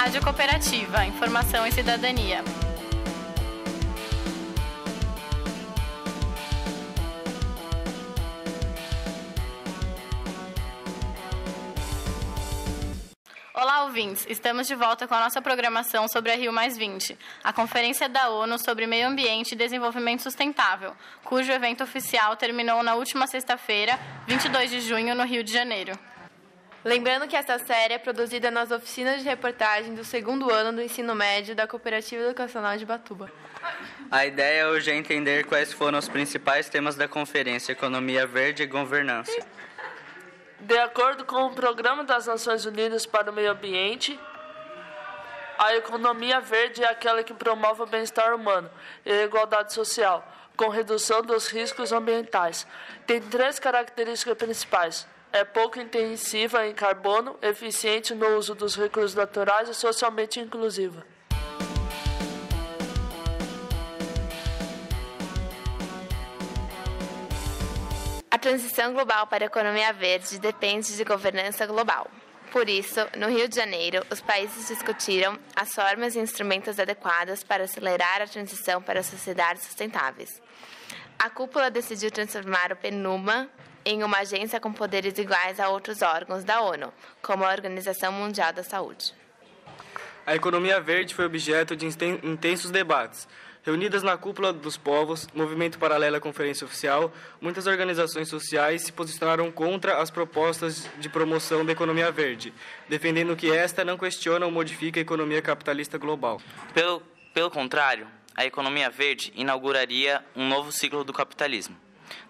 Rádio Cooperativa, informação e cidadania. Olá, ouvintes! Estamos de volta com a nossa programação sobre a Rio+20, a Conferência da ONU sobre Meio Ambiente e Desenvolvimento Sustentável, cujo evento oficial terminou na última sexta-feira, 22 de junho, no Rio de Janeiro. Lembrando que esta série é produzida nas oficinas de reportagem do segundo ano do ensino médio da Cooperativa Educacional de Ubatuba. A ideia hoje é entender quais foram os principais temas da conferência: economia verde e governança. De acordo com o Programa das Nações Unidas para o Meio Ambiente, a economia verde é aquela que promove o bem-estar humano e a igualdade social, com redução dos riscos ambientais. Tem 3 características principais: é pouco intensiva em carbono, eficiente no uso dos recursos naturais e socialmente inclusiva. A transição global para a economia verde depende de governança global. Por isso, no Rio de Janeiro, os países discutiram as formas e instrumentos adequados para acelerar a transição para sociedades sustentáveis. A cúpula decidiu transformar o PNUMA em uma agência com poderes iguais a outros órgãos da ONU, como a Organização Mundial da Saúde. A economia verde foi objeto de intensos debates. Reunidas na Cúpula dos Povos, movimento paralelo à Conferência Oficial, muitas organizações sociais se posicionaram contra as propostas de promoção da economia verde, defendendo que esta não questiona ou modifica a economia capitalista global. Pelo contrário, a economia verde inauguraria um novo ciclo do capitalismo,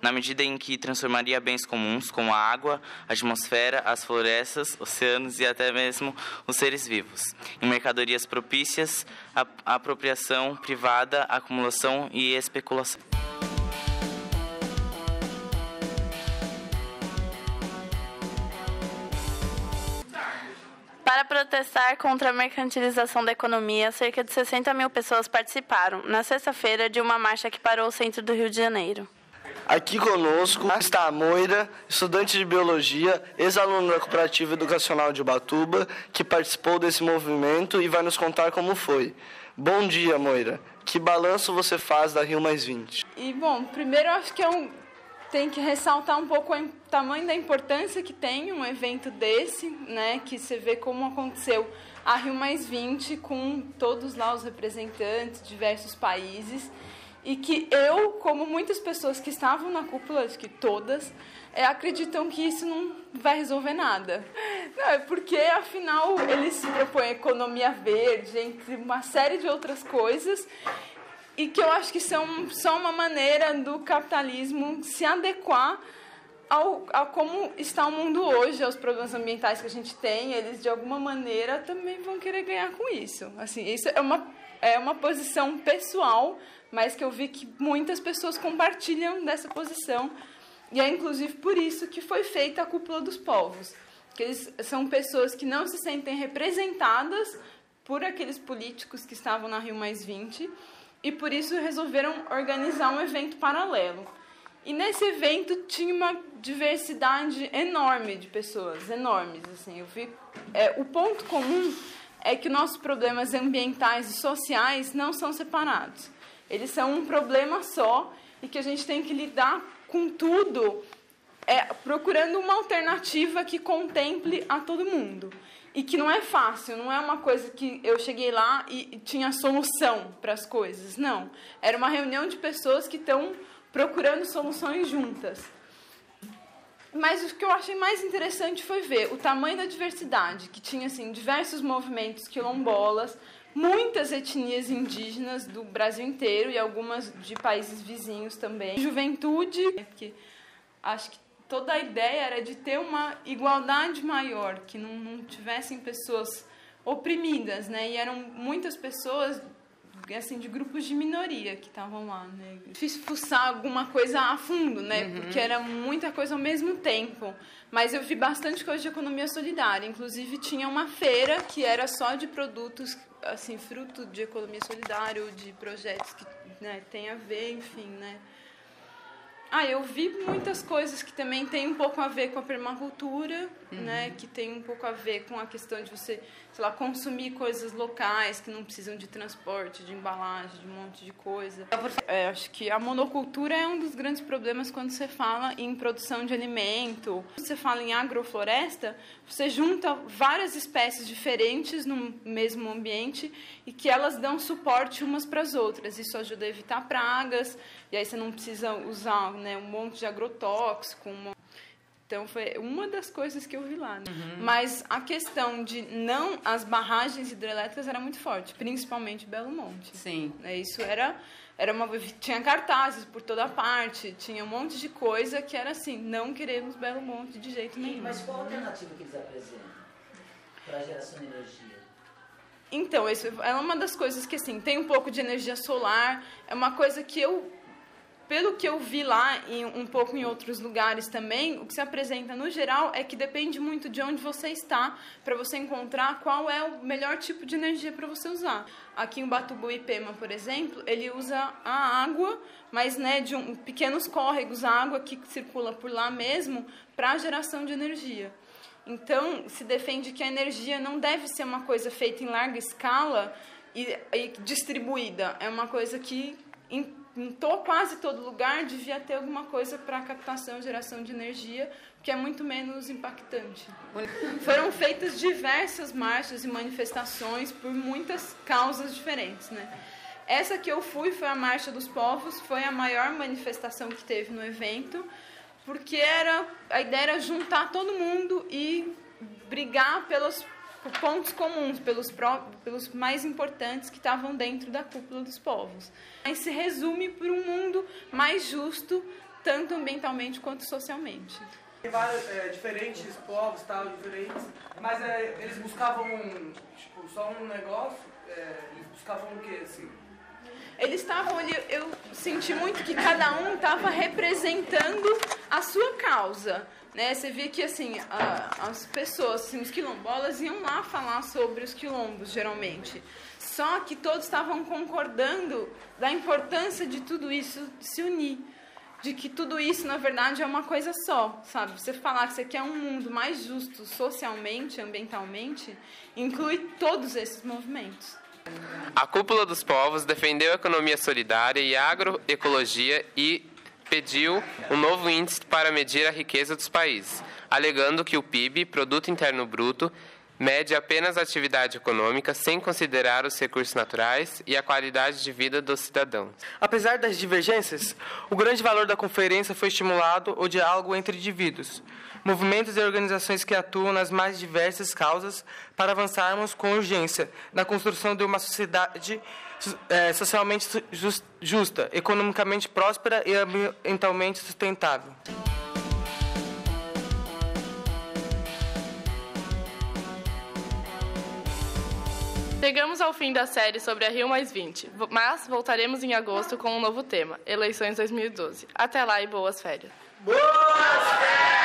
na medida em que transformaria bens comuns como a água, a atmosfera, as florestas, oceanos e até mesmo os seres vivos, em mercadorias propícias à apropriação privada, acumulação e especulação. Para protestar contra a mercantilização da economia, cerca de 60 mil pessoas participaram, na sexta-feira, de uma marcha que parou o centro do Rio de Janeiro. Aqui conosco está a Moira, estudante de Biologia, ex-aluna da Cooperativa Educacional de Ubatuba, que participou desse movimento e vai nos contar como foi. Bom dia, Moira. Que balanço você faz da Rio+20? Primeiro eu acho que tem que ressaltar um pouco o tamanho da importância que tem um evento desse, né, que você vê como aconteceu a Rio+20 com todos lá os representantes de diversos países. E que eu, como muitas pessoas que estavam na cúpula, acho que todas, acreditam que isso não vai resolver nada. Não, é porque, afinal, eles se propõem economia verde, entre uma série de outras coisas, e que eu acho que são só uma maneira do capitalismo se adequar a como está o mundo hoje, aos problemas ambientais que a gente tem. Eles, de alguma maneira, também vão querer ganhar com isso. Assim, isso é uma posição pessoal, mas que eu vi que muitas pessoas compartilham dessa posição. E é, inclusive, por isso que foi feita a Cúpula dos Povos. Que eles são pessoas que não se sentem representadas por aqueles políticos que estavam na Rio+20 e, por isso, resolveram organizar um evento paralelo. E nesse evento tinha uma diversidade enorme de pessoas, enormes. Assim, eu vi, o ponto comum é que nossos problemas ambientais e sociais não são separados. Eles são um problema só e que a gente tem que lidar com tudo procurando uma alternativa que contemple a todo mundo. E que não é fácil, não é uma coisa que eu cheguei lá e tinha solução para as coisas, não. Era uma reunião de pessoas que estão procurando soluções juntas. Mas o que eu achei mais interessante foi ver o tamanho da diversidade, que tinha assim, diversos movimentos quilombolas, muitas etnias indígenas do Brasil inteiro e algumas de países vizinhos também. Juventude, porque acho que toda a ideia era de ter uma igualdade maior, que não tivessem pessoas oprimidas, né? E eram muitas pessoas assim, de grupos de minoria que estavam lá, né? Difícil fuçar alguma coisa a fundo, né? Porque era muita coisa ao mesmo tempo. Mas eu vi bastante coisa de economia solidária. Inclusive, tinha uma feira que era só de produtos, assim, fruto de economia solidária ou de projetos que, né, tem a ver, enfim, né? Eu vi muitas coisas que também tem um pouco a ver com a permacultura, né? Que tem um pouco a ver com a questão de você sei lá, consumir coisas locais que não precisam de transporte, de embalagem, de um monte de coisa. Acho que a monocultura é um dos grandes problemas quando você fala em produção de alimento. Quando você fala em agrofloresta, você junta várias espécies diferentes no mesmo ambiente e que elas dão suporte umas para as outras. Isso ajuda a evitar pragas, e aí você não precisa usar, né, um monte de agrotóxico. Então, foi uma das coisas que eu vi lá. Né? Mas a questão de as barragens hidrelétricas era muito forte, principalmente Belo Monte. Sim. Isso tinha cartazes por toda parte, tinha um monte de coisa que era assim, não queremos Belo Monte de jeito nenhum. Mas qual a alternativa que eles apresentam para a geração de energia? Então, isso é uma das coisas que, assim, tem um pouco de energia solar, é uma coisa que pelo que eu vi lá, um pouco em outros lugares também, o que se apresenta no geral é que depende muito de onde você está para você encontrar qual é o melhor tipo de energia para você usar. Aqui em Ubatuba-Ipema, por exemplo, ele usa a água, mas de pequenos córregos, a água que circula por lá mesmo para a geração de energia. Então, se defende que a energia não deve ser uma coisa feita em larga escala e distribuída. É uma coisa que em quase todo lugar devia ter alguma coisa para captação e geração de energia, que é muito menos impactante. Foram feitas diversas marchas e manifestações por muitas causas diferentes, né? Essa que eu fui foi a Marcha dos Povos, foi a maior manifestação que teve no evento, porque a ideia era juntar todo mundo e brigar por pontos comuns, pelos mais importantes que estavam dentro da cúpula dos povos. Mas se resume por um mundo mais justo, tanto ambientalmente quanto socialmente. Tem vários diferentes povos, diferentes, mas eles buscavam só um negócio, eles buscavam o quê, assim? Eles estavam ali, eu senti muito que cada um estava representando a sua causa. Né? Você via que assim, as pessoas, assim, os quilombolas, iam lá falar sobre os quilombos, geralmente. Só que todos estavam concordando da importância de tudo isso se unir. De que tudo isso, na verdade, é uma coisa só, sabe? Você falar que você quer um mundo mais justo socialmente, ambientalmente, inclui todos esses movimentos. A Cúpula dos Povos defendeu a economia solidária e a agroecologia e pediu um novo índice para medir a riqueza dos países, alegando que o PIB, Produto Interno Bruto, mede apenas a atividade econômica sem considerar os recursos naturais e a qualidade de vida dos cidadãos. Apesar das divergências, o grande valor da conferência foi estimulado o diálogo entre indivíduos, movimentos e organizações que atuam nas mais diversas causas para avançarmos com urgência na construção de uma sociedade socialmente justa, economicamente próspera e ambientalmente sustentável. Chegamos ao fim da série sobre a Rio+20, mas voltaremos em agosto com um novo tema, Eleições 2012. Até lá e boas férias! Boas férias!